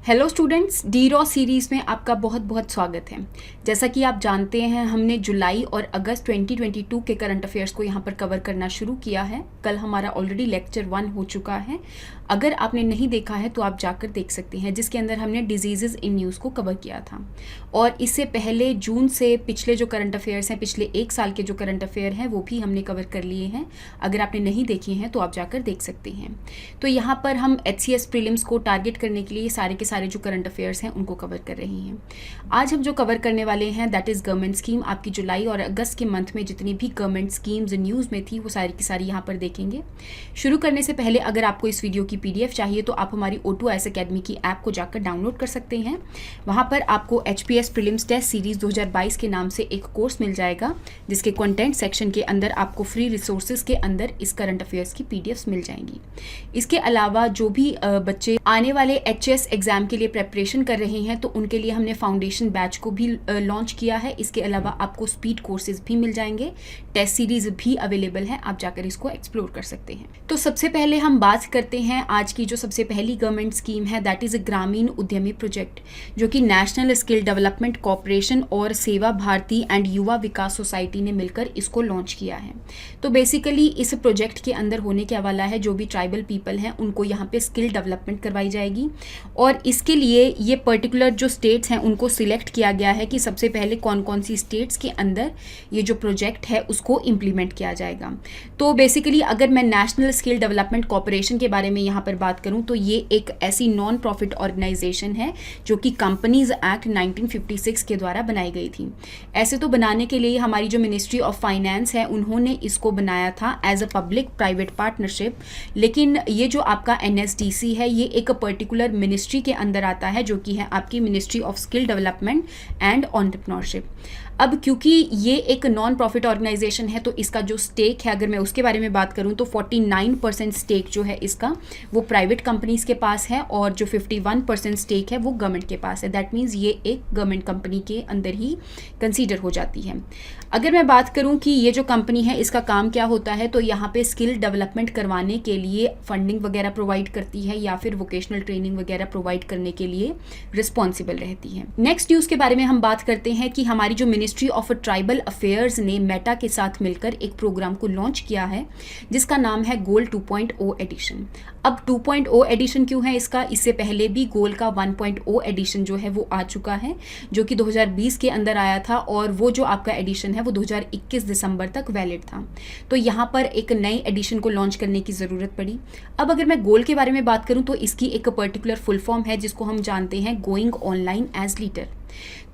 Hello students, D raw series में आपका बहुत बहुत स्वागत है। जैसा कि आप जानते हैं, हमने जुलाई और अगस्त 2022 के करंट अफेयर्स को यहाँ पर कवर करना शुरू किया है। कल हमारा ऑलरेडी लेक्चर 1 हो चुका है। अगर आपने नहीं देखा है तो आप जाकर देख सकते हैं, जिसके अंदर हमने डिजीज़ इन न्यूज़ को कवर किया था। और इससे पहले जून से पिछले जो करंट अफेयर्स हैं, पिछले 1 साल के जो करंट अफेयर हैं, वो भी हमने कवर कर लिए हैं। अगर आपने नहीं देखे हैं तो आप जाकर देख सकते हैं। तो यहाँ पर हम HCS प्रीलिम्स को टारगेट करने के लिए सारे के सारे जो करंट अफेयर्स हैं उनको कवर कर रहे हैं। आज हम जो कवर करने वाले हैं दैट इज़ गवर्नमेंट स्कीम। आपकी जुलाई और अगस्त के मंथ में जितनी भी गवर्नमेंट स्कीम्स न्यूज़ में थी वो सारी की सारी यहाँ पर देखेंगे। शुरू करने से पहले अगर आपको इस वीडियो की PDF चाहिए तो आप हमारी O2 IAS अकेडमी की ऐप को जाकर डाउनलोड कर सकते हैं। वहाँ पर आपको HPS प्रीलिम्स टेस्ट सीरीज़ 2022 के नाम से एक कोर्स मिल जाएगा, जिसके कंटेंट सेक्शन के अंदर आपको फ्री रिसोर्सेज के अंदर इस करंट अफेयर्स की PDFs मिल जाएंगी। इसके अलावा जो भी बच्चे आने वाले HS एग्ज़ाम के लिए प्रेपरेशन कर रहे हैं तो उनके लिए हमने फाउंडेशन बैच को भी लॉन्च किया है। इसके अलावा आपको स्पीड कोर्सेज भी मिल जाएंगे, टेस्ट सीरीज़ भी अवेलेबल है, आप जाकर इसको एक्सप्लोर कर सकते हैं। तो सबसे पहले हम बात करते हैं आज की जो सबसे पहली गवर्नमेंट स्कीम है, दैट इज़ ग्रामीण उद्यमी प्रोजेक्ट, जो कि नेशनल स्किल डेवलपमेंट कॉर्पोरेशन और सेवा भारती एंड युवा विकास सोसाइटी ने मिलकर इसको लॉन्च किया है। तो बेसिकली इस प्रोजेक्ट के अंदर होने क्या वाला है, जो भी ट्राइबल पीपल हैं उनको यहाँ पे स्किल डेवलपमेंट करवाई जाएगी। और इसके लिए ये पर्टिकुलर जो स्टेट्स हैं उनको सिलेक्ट किया गया है कि सबसे पहले कौन कौन सी स्टेट्स के अंदर ये जो प्रोजेक्ट है उसको इम्प्लीमेंट किया जाएगा। तो बेसिकली अगर मैं नेशनल स्किल डेवलपमेंट कॉर्पोरेशन के बारे में यहाँ पर बात करूँ तो ये एक ऐसी नॉन प्रॉफिट ऑर्गेनाइजेशन है जो कि कंपनीज एक्ट 1956 के द्वारा बनाई गई थी। ऐसे तो बनाने के लिए हमारी जो मिनिस्ट्री ऑफ फाइनेंस है उन्होंने इसको बनाया था as a public private partnership, लेकिन ये जो आपका NSDC है ये एक पर्टिकुलर मिनिस्ट्री के अंदर आता है, जो कि है आपकी ministry of skill development and entrepreneurship. अब क्योंकि ये एक नॉन प्रॉफिट ऑर्गेनाइजेशन है तो इसका जो स्टेक है, अगर मैं उसके बारे में बात करूं तो 49% स्टेक जो है इसका वो प्राइवेट कंपनीज के पास है और जो 51% स्टेक है वो गवर्नमेंट के पास है। दैट मीन्स ये एक गवर्नमेंट कंपनी के अंदर ही कंसीडर हो जाती है। अगर मैं बात करूं कि ये जो कंपनी है इसका काम क्या होता है, तो यहाँ पे स्किल डेवलपमेंट करवाने के लिए फंडिंग वगैरह प्रोवाइड करती है या फिर वोकेशनल ट्रेनिंग वगैरह प्रोवाइड करने के लिए रिस्पॉन्सिबल रहती है। नेक्स्ट न्यूज़ के बारे में हम बात करते हैं कि हमारी जो मिनिस्ट्री ऑफ ट्राइबल अफेयर्स ने मेटा के साथ मिलकर एक प्रोग्राम को लॉन्च किया है जिसका नाम है गोल 2.0 एडिशन। अब 2.0 एडिशन क्यों है इसका, इससे पहले भी गोल का 1.0 एडिशन जो है वो आ चुका है, जो कि 2020 के अंदर आया था और वो जो आपका एडिशन है वो 2021 दिसंबर तक वैलिड था। तो यहाँ पर एक नई एडिशन को लॉन्च करने की ज़रूरत पड़ी। अब अगर मैं गोल के बारे में बात करूँ तो इसकी एक पर्टिकुलर फुल फॉर्म है जिसको हम जानते हैं गोइंग ऑनलाइन एज लीडर।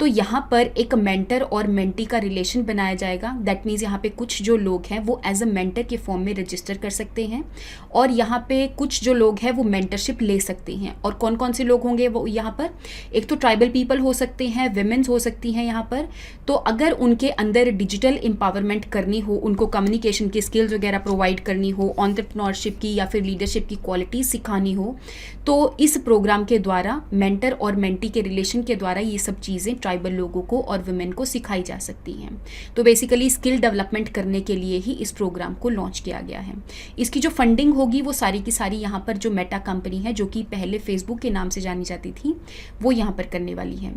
तो यहाँ पर एक मेंटर और मेंटी का रिलेशन बनाया जाएगा। दैट मीन्स यहाँ पे कुछ जो लोग हैं वो एज अ मेंटर के फॉर्म में रजिस्टर कर सकते हैं और यहाँ पे कुछ जो लोग हैं वो मेंटरशिप ले सकते हैं। और कौन कौन से लोग होंगे वो यहाँ पर, एक तो ट्राइबल पीपल हो सकते हैं, विमेंस हो सकती हैं यहाँ पर। तो अगर उनके अंदर डिजिटल एम्पावरमेंट करनी हो, उनको कम्युनिकेशन की स्किल्स वगैरह प्रोवाइड करनी हो, एंटरप्रेन्योरशिप की या फिर लीडरशिप की क्वालिटीज सिखानी हो, तो इस प्रोग्राम के द्वारा मेंटर और मेंटी के रिलेशन के द्वारा ये सब चीज़ें ट्राइबल लोगों को और वुमेन को सिखाई जा सकती हैं। तो बेसिकली स्किल डेवलपमेंट करने के लिए ही इस प्रोग्राम को लॉन्च किया गया है। इसकी जो फंडिंग होगी वो सारी की सारी यहाँ पर जो मेटा कंपनी है, जो कि पहले फेसबुक के नाम से जानी जाती थी, वो यहाँ पर करने वाली है।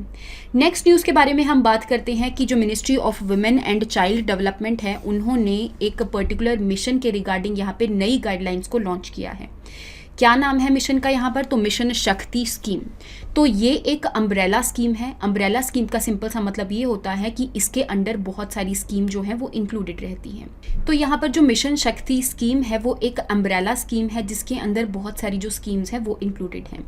नेक्स्ट न्यूज़ के बारे में हम बात करते हैं कि जो ministry of women and child development है उन्होंने एक पर्टिकुलर मिशन के रिगार्डिंग यहाँ पे नई गाइडलाइंस को लॉन्च किया है। क्या नाम है मिशन का यहाँ पर, तो मिशन शक्ति स्कीम। तो ये एक अम्ब्रेला स्कीम है। अम्ब्रेला स्कीम का सिंपल सा मतलब ये होता है कि इसके अंडर बहुत सारी स्कीम जो है वो इंक्लूडेड रहती हैं। तो यहाँ पर जो मिशन शक्ति स्कीम है वो एक अम्ब्रेला स्कीम है जिसके अंदर बहुत सारी जो स्कीम्स हैं वो इंक्लूडेड हैं।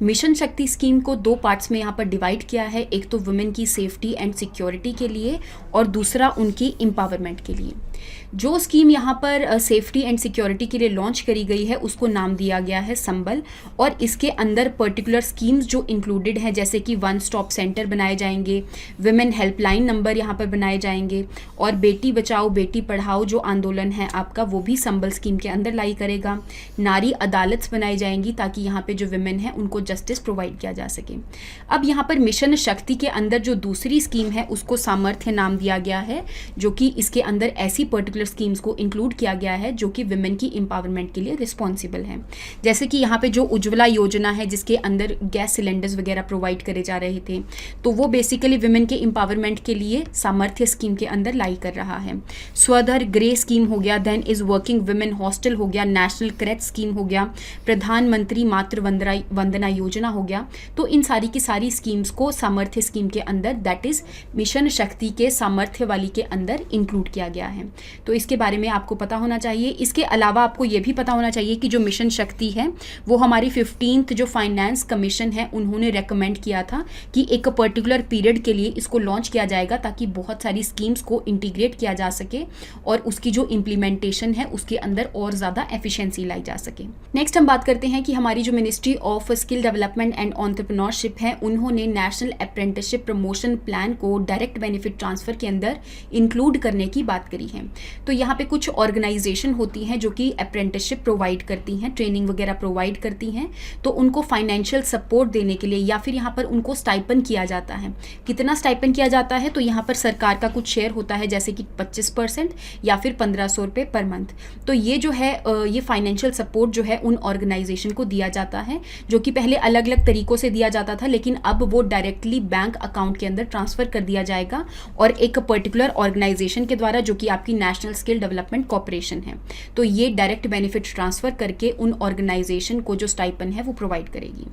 मिशन शक्ति स्कीम को 2 पार्ट्स में यहाँ पर डिवाइड किया है, एक तो वुमेन की सेफ्टी एंड सिक्योरिटी के लिए और दूसरा उनकी एम्पावरमेंट के लिए। जो स्कीम यहाँ पर सेफ्टी एंड सिक्योरिटी के लिए लॉन्च करी गई है उसको नाम दिया गया है संबल, और इसके अंदर पर्टिकुलर स्कीम्स जो इंक्लूडेड हैं जैसे कि 1 स्टॉप सेंटर बनाए जाएंगे, विमेन हेल्पलाइन नंबर यहाँ पर बनाए जाएंगे और बेटी बचाओ बेटी पढ़ाओ जो आंदोलन है आपका वो भी संबल स्कीम के अंदर लाई करेगा। नारी अदालत बनाई जाएंगी ताकि यहाँ पे जो विमेन है उनको जस्टिस प्रोवाइड किया जा सके। अब यहाँ पर मिशन शक्ति के अंदर जो दूसरी स्कीम है उसको सामर्थ्य नाम दिया गया है, जो कि इसके अंदर ऐसी पर्टिकुलर स्कीम्स को इंक्लूड किया गया है जो कि विमेन की एम्पावरमेंट के लिए रिस्पॉन्सिबल है। जैसे कि यहाँ पे जो उज्ज्वला योजना है जिसके अंदर गैस सिलेंडर्स वगैरह प्रोवाइड करे जा रहे थे, तो वो बेसिकली विमेन के एम्पावरमेंट के लिए सामर्थ्य स्कीम के अंदर लाई कर रहा है। स्वधर ग्रे स्कीम हो गया, then is working women hostel हो गया, नेशनल क्रेच स्कीम हो गया, प्रधानमंत्री मातृ वंदना योजना हो गया। तो इन सारी की सारी स्कीम्स को सामर्थ्य स्कीम के अंदर, दैट इज मिशन शक्ति के सामर्थ्य वाली के अंदर इंक्लूड किया गया है। तो इसके बारे में आपको पता होना चाहिए। इसके अलावा आपको ये भी पता होना चाहिए कि जो मिशन शक्ति है वो हमारी 15th जो फाइनेंस कमीशन है उन्होंने रेकमेंड किया था कि एक पर्टिकुलर पीरियड के लिए इसको लॉन्च किया जाएगा ताकि बहुत सारी स्कीम्स को इंटीग्रेट किया जा सके और उसकी जो इम्प्लीमेंटेशन है उसके अंदर और ज़्यादा एफिशिएंसी लाई जा सके। नेक्स्ट हम बात करते हैं कि हमारी जो ministry of skill development and entrepreneurship है उन्होंने नेशनल अप्रेंटिसशिप प्रमोशन प्लान को डायरेक्ट बेनिफिट ट्रांसफर के अंदर इंक्लूड करने की बात करी है। तो यहाँ पे कुछ ऑर्गेनाइजेशन होती हैं जो कि अप्रेंटिसशिप प्रोवाइड करती हैं, ट्रेनिंग वगैरह प्रोवाइड करती हैं, तो उनको फाइनेंशियल सपोर्ट देने के लिए या फिर यहाँ पर उनको स्टाइपन किया जाता है। कितना स्टाइपन किया जाता है, तो यहाँ पर सरकार का कुछ शेयर होता है जैसे कि 25% या फिर 1500 रुपये पर मंथ। तो ये जो है ये फाइनेंशियल सपोर्ट जो है उन ऑर्गेनाइजेशन को दिया जाता है, जो कि पहले अलग अलग तरीकों से दिया जाता था लेकिन अब वो डायरेक्टली बैंक अकाउंट के अंदर ट्रांसफ़र कर दिया जाएगा और एक पर्टिकुलर ऑर्गेनाइजेशन के द्वारा जो कि आपकी नेशनल स्किल डेवलपमेंट कॉर्पोरेशन है। तो ये डायरेक्ट बेनिफिट ट्रांसफ़र करके उन ऑर्गेनाइजेशन को जो स्टाइपन है वो प्रोवाइड करेगी।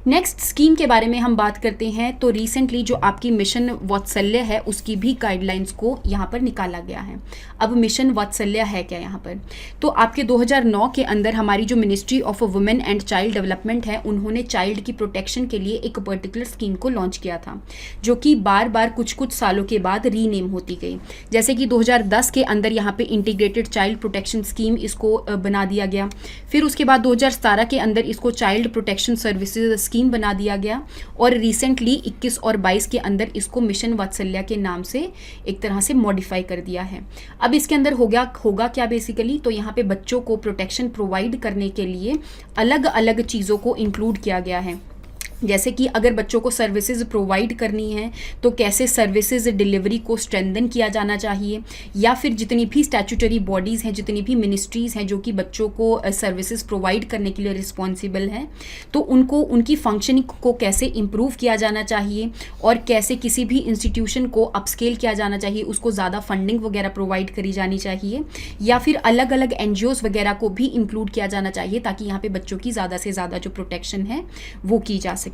नेक्स्ट स्कीम के बारे में हम बात करते हैं तो रिसेंटली जो आपकी मिशन वात्सल्य है उसकी भी गाइडलाइंस को यहाँ पर निकाला गया है। अब मिशन वात्सल्य है क्या यहाँ पर, तो आपके 2009 के अंदर हमारी जो ministry of women and child development है उन्होंने चाइल्ड की प्रोटेक्शन के लिए एक पर्टिकुलर स्कीम को लॉन्च किया था जो कि बार बार कुछ कुछ सालों के बाद रीनेम होती गई। जैसे कि 2010 के अंदर यहाँ पे इंटीग्रेटेड चाइल्ड प्रोटेक्शन स्कीम इसको बना दिया गया, फिर उसके बाद 2017 के अंदर इसको चाइल्ड प्रोटेक्शन सर्विसेज स्कीम बना दिया गया और रिसेंटली 21 और 22 के अंदर इसको मिशन वात्सल्य के नाम से एक तरह से मॉडिफाई कर दिया है। अब इसके अंदर होगा क्या बेसिकली, तो यहाँ पे बच्चों को प्रोटेक्शन प्रोवाइड करने के लिए अलग अलग चीज़ों को इंक्लूड किया गया है। जैसे कि अगर बच्चों को सर्विसेज प्रोवाइड करनी है तो कैसे सर्विसेज डिलीवरी को स्ट्रेंथन किया जाना चाहिए, या फिर जितनी भी स्टैट्यूटरी बॉडीज़ हैं, जितनी भी मिनिस्ट्रीज़ हैं जो कि बच्चों को सर्विसेज प्रोवाइड करने के लिए रिस्पॉन्सिबल हैं, तो उनको उनकी फंक्शनिंग को कैसे इम्प्रूव किया जाना चाहिए और कैसे किसी भी इंस्टीट्यूशन को अपस्केल किया जाना चाहिए, उसको ज़्यादा फंडिंग वगैरह प्रोवाइड करी जानी चाहिए, या फिर अलग अलग NGOs वगैरह को भी इंक्लूड किया जाना चाहिए ताकि यहाँ पे बच्चों की ज़्यादा से ज़्यादा जो प्रोटेक्शन है वो की जा सके।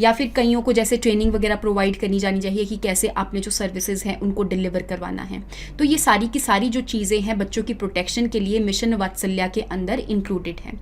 या फिर कईयों को जैसे ट्रेनिंग वगैरह प्रोवाइड करनी जानी चाहिए कि कैसे आपने जो सर्विसेज हैं उनको डिलीवर करवाना है। तो ये सारी की सारी जो चीज़ें हैं बच्चों की प्रोटेक्शन के लिए मिशन वात्सल्य के अंदर इंक्लूडेड है।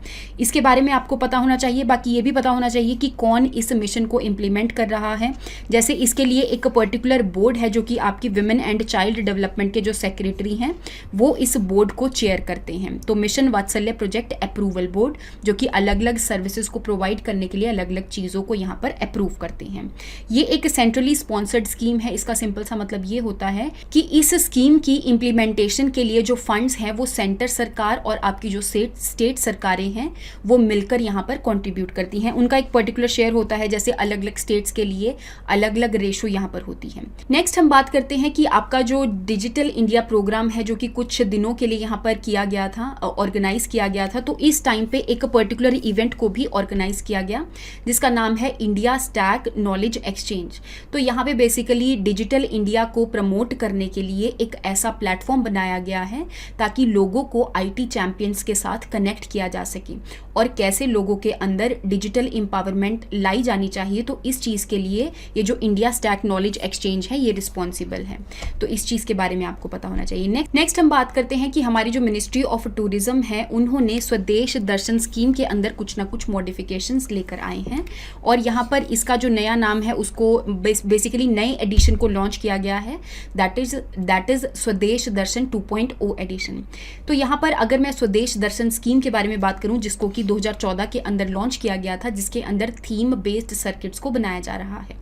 इसके बारे में आपको पता होना चाहिए। बाकी ये भी पता होना चाहिए कि कौन इस मिशन को इम्प्लीमेंट कर रहा है। जैसे इसके लिए एक पर्टिकुलर बोर्ड है जो कि आपकी विमेन एंड चाइल्ड डेवलपमेंट के जो सेक्रेटरी हैं वो इस बोर्ड को चेयर करते हैं। तो मिशन वात्सल्य प्रोजेक्ट अप्रूवल बोर्ड जो कि अलग अलग सर्विसेज को प्रोवाइड करने के लिए अलग अलग चीज़ों को यहाँ पर अप्रूव करते हैं। ये एक सेंट्रली स्पॉन्सर्ड स्कीम है। इसका सिंपल सा मतलब ये होता है कि इस स्कीम की इम्प्लीमेंटेशन के लिए जो फंड्स हैं वो सेंटर सरकार और आपकी जो स्टेट सरकारें हैं वो मिलकर यहाँ पर कंट्रीब्यूट करती हैं। उनका एक पर्टिकुलर शेयर होता है, जैसे अलग अलग स्टेट्स के लिए अलग अलग रेशो यहाँ पर होती है। नेक्स्ट हम बात करते हैं कि आपका जो डिजिटल इंडिया प्रोग्राम है जो कि कुछ दिनों के लिए यहाँ पर किया गया था, ऑर्गेनाइज किया गया था, तो इस टाइम पे एक पर्टिकुलर इवेंट को भी ऑर्गेनाइज किया गया जिसका नाम है इंडिया स्टैक नॉलेज एक्सचेंज। तो यहाँ पे बेसिकली डिजिटल इंडिया को प्रमोट करने के लिए एक ऐसा प्लेटफॉर्म बनाया गया है ताकि लोगों को IT चैंपियंस के साथ कनेक्ट किया जा सके और कैसे लोगों के अंदर डिजिटल एम्पावरमेंट लाई जानी चाहिए। तो इस चीज़ के लिए ये जो इंडिया स्टैक नॉलेज एक्सचेंज है ये रिस्पॉन्सिबल है। तो इस चीज़ के बारे में आपको पता होना चाहिए। नेक्स्ट हम बात करते हैं कि हमारी जो मिनिस्ट्री ऑफ टूरिज्म है उन्होंने स्वदेश दर्शन स्कीम के अंदर कुछ ना कुछ मॉडिफिकेशंस लेकर आए हैं और यहाँ पर इसका जो नया नाम है उसको बेसिकली नए एडिशन को लॉन्च किया गया है, दैट इज स्वदेश दर्शन 2.0 एडिशन। तो यहाँ पर अगर मैं स्वदेश दर्शन स्कीम के बारे में बात करूँ जिसको कि 2014 के अंदर लॉन्च किया गया था, जिसके अंदर थीम बेस्ड सर्किट्स को बनाया जा रहा है।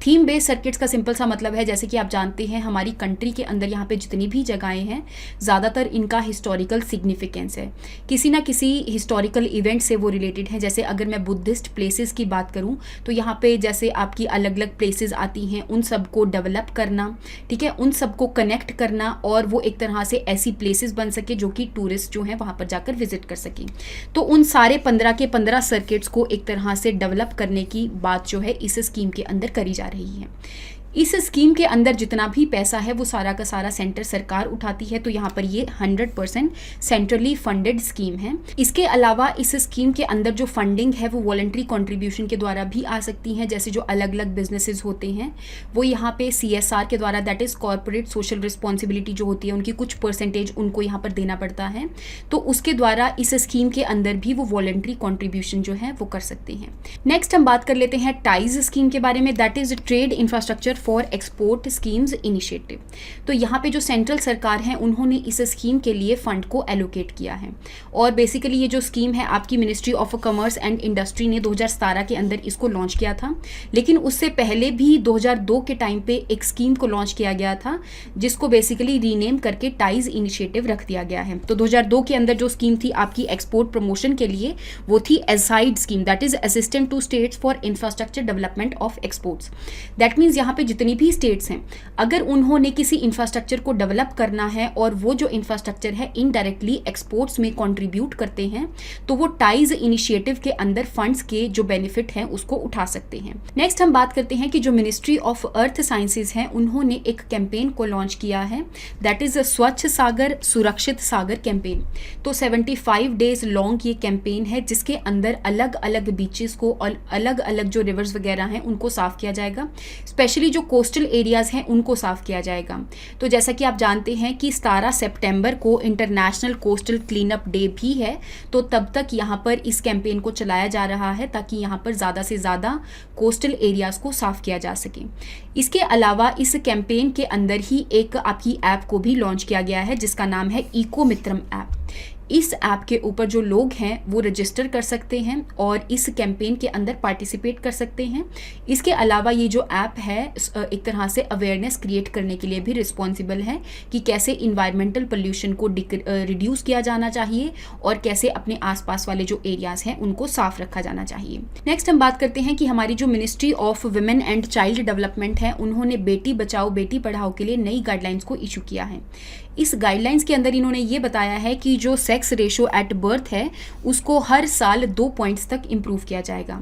थीम बेस्ड सर्किट्स का सिंपल सा मतलब है, जैसे कि आप जानते हैं हमारी कंट्री के अंदर यहाँ पे जितनी भी जगहें हैं ज़्यादातर इनका हिस्टोरिकल सिग्निफिकेंस है, किसी ना किसी हिस्टोरिकल इवेंट से वो रिलेटेड है। जैसे अगर मैं बुद्धिस्ट प्लेसेस की बात करूँ तो यहाँ पे जैसे आपकी अलग अलग प्लेसेस आती हैं, उन सबको डेवलप करना, ठीक है, उन सबको कनेक्ट करना, और वो एक तरह से ऐसी प्लेसेस बन सके जो कि टूरिस्ट जो हैं वहाँ पर जाकर विजिट कर सकें। तो उन सारे 15 के 15 सर्किट्स को एक तरह से डेवलप करने की बात जो है इस स्कीम के अंदर करी जा रही है। इस स्कीम के अंदर जितना भी पैसा है वो सारा का सारा सेंटर सरकार उठाती है, तो यहाँ पर ये 100% सेंट्रली फंडेड स्कीम है। इसके अलावा इस स्कीम के अंदर जो फंडिंग है वो वॉलंटरी कंट्रीब्यूशन के द्वारा भी आ सकती हैं। जैसे जो अलग अलग बिजनेसेस होते हैं वो यहाँ पे CSR के द्वारा, that is corporate social responsibility जो होती है, उनकी कुछ परसेंटेज उनको यहाँ पर देना पड़ता है, तो उसके द्वारा इस स्कीम के अंदर भी वो वॉलंटरी कॉन्ट्रीब्यूशन जो है वो कर सकते हैं। नेक्स्ट हम बात कर लेते हैं टाइज स्कीम के बारे में, that is trade infrastructure for export schemes initiative. तो यहाँ पे जो सेंट्रल सरकार है उन्होंने इस स्कीम के लिए फंड को एलोकेट किया है, और बेसिकली ये जो स्कीम है आपकी ministry of commerce and industry ने 2017 के अंदर इसको लॉन्च किया था, लेकिन उससे पहले भी 2002 के टाइम पे एक स्कीम को लॉन्च किया गया था जिसको बेसिकली रीनेम करके टाइज इनिशिएटिव रख दिया गया है। तो 2002 के अंदर जो स्कीम थी आपकी एक्सपोर्ट प्रमोशन के लिए वो थी ASIDE scheme, that is assistant to states for infrastructure development of exports. That means यहाँ पे जितनी भी स्टेट्स हैं अगर उन्होंने किसी इंफ्रास्ट्रक्चर को डेवलप करना है और वो जो इंफ्रास्ट्रक्चर है इनडायरेक्टली एक्सपोर्ट्स में कंट्रीब्यूट करते हैं तो वो टाइज इनिशिएटिव के अंदर फंड्स के जो बेनिफिट हैं उसको उठा सकते हैं। नेक्स्ट हम बात करते हैं कि जो मिनिस्ट्री ऑफ अर्थ साइंसेज है उन्होंने एक कैंपेन को लॉन्च किया है, दैट इज स्वच्छ सागर सुरक्षित सागर कैंपेन। तो 75 डेज लॉन्ग ये कैंपेन है जिसके अंदर अलग अलग बीचेस को और अलग अलग जो रिवर्स वगैरह हैं उनको साफ किया जाएगा, स्पेशली जो कोस्टल एरियाज हैं उनको साफ किया जाएगा। तो जैसा कि आप जानते हैं कि 17 सितंबर को international coastal clean up day भी है, तो तब तक यहाँ पर इस कैंपेन को चलाया जा रहा है ताकि यहाँ पर ज़्यादा से ज़्यादा कोस्टल एरियाज को साफ किया जा सके। इसके अलावा इस कैंपेन के अंदर ही एक आपकी ऐप को भी लॉन्च किया गया है जिसका नाम है इको मित्रम ऐप। इस ऐप के ऊपर जो लोग हैं वो रजिस्टर कर सकते हैं और इस कैंपेन के अंदर पार्टिसिपेट कर सकते हैं। इसके अलावा ये जो ऐप है एक तरह से अवेयरनेस क्रिएट करने के लिए भी रिस्पॉन्सिबल है कि कैसे इन्वायरमेंटल पोल्यूशन को रिड्यूस किया जाना चाहिए और कैसे अपने आसपास वाले जो एरियाज हैं उनको साफ रखा जाना चाहिए। नेक्स्ट हम बात करते हैं कि हमारी जो ministry of women and child development है उन्होंने बेटी बचाओ बेटी पढ़ाओ के लिए नई गाइडलाइंस को इशू किया है। इस गाइडलाइंस के अंदर इन्होंने ये बताया है कि जो सेक्स रेशो एट बर्थ है उसको हर साल 2 पॉइंट्स तक इम्प्रूव किया जाएगा।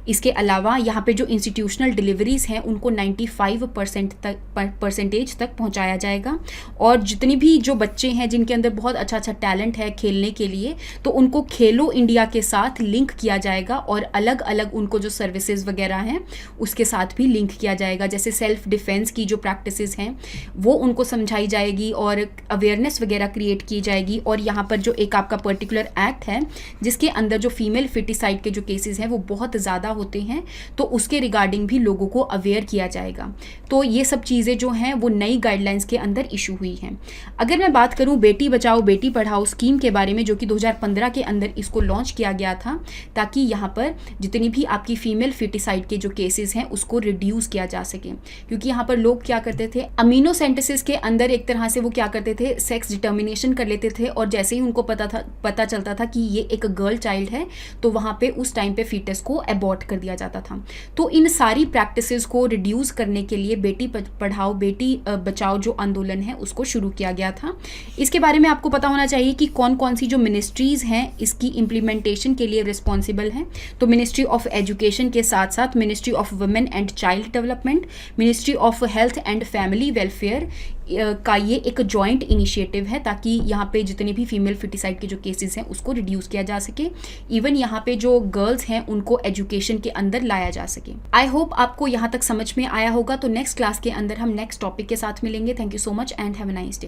इसके अलावा यहाँ पे जो इंस्टीट्यूशनल डिलीवरीज हैं उनको 95% तक पहुँचाया जाएगा, और जितनी भी जो बच्चे हैं जिनके अंदर बहुत अच्छा अच्छा टैलेंट है खेलने के लिए तो उनको खेलो इंडिया के साथ लिंक किया जाएगा और अलग अलग उनको जो सर्विसेज वगैरह हैं उसके साथ भी लिंक किया जाएगा। जैसे सेल्फ डिफेंस की जो प्रैक्टिसेस हैं वो उनको समझाई जाएगी और अवेयरनेस वगैरह क्रिएट की जाएगी। और यहाँ पर जो एक आपका पर्टिकुलर एक्ट है जिसके अंदर जो फीमेल फिटिसाइड के जो केसेस हैं वो बहुत ज़्यादा होते हैं तो उसके रिगार्डिंग भी लोगों को अवेयर किया जाएगा। तो ये सब चीज़ें जो हैं वो नई गाइडलाइंस के अंदर इशू हुई हैं। अगर मैं बात करूँ बेटी बचाओ बेटी पढ़ाओ स्कीम के बारे में जो कि 2015 के अंदर इसको लॉन्च किया गया था ताकि यहाँ पर जितनी भी आपकी फीमेल फिटिसाइड के जो केसेस हैं उसको रिड्यूस किया जा सके, क्योंकि यहाँ पर लोग क्या करते थे अमीनोसेंटेसिस के अंदर एक तरह से वो क्या करते थे सेक्स डिटर्मिनेशन कर लेते थे और जैसे ही उनको पता चलता था कि ये एक गर्ल चाइल्ड है तो वहाँ पे उस टाइम पे फीटस को एबॉर्ट कर दिया जाता था। तो इन सारी प्रैक्टिसेस को रिड्यूस करने के लिए बेटी पढ़ाओ बेटी बचाओ जो आंदोलन है उसको शुरू किया गया था। इसके बारे में आपको पता होना चाहिए कि कौन कौन सी जो मिनिस्ट्रीज़ हैं इसकी इम्प्लीमेंटेशन के लिए रिस्पॉन्सिबल हैं। तो मिनिस्ट्री ऑफ एजुकेशन के साथ साथ ministry of women and child development, ministry of health and family welfare का ये एक जॉइंट इनिशिएटिव है ताकि यहाँ पे जितने भी फीमेल फिटिसाइड के जो केसेस हैं उसको रिड्यूस किया जा सके, इवन यहाँ पे जो गर्ल्स हैं उनको एजुकेशन के अंदर लाया जा सके। आई होप आपको यहाँ तक समझ में आया होगा। तो नेक्स्ट क्लास के अंदर हम नेक्स्ट टॉपिक के साथ मिलेंगे। Thank you so much and have a nice day.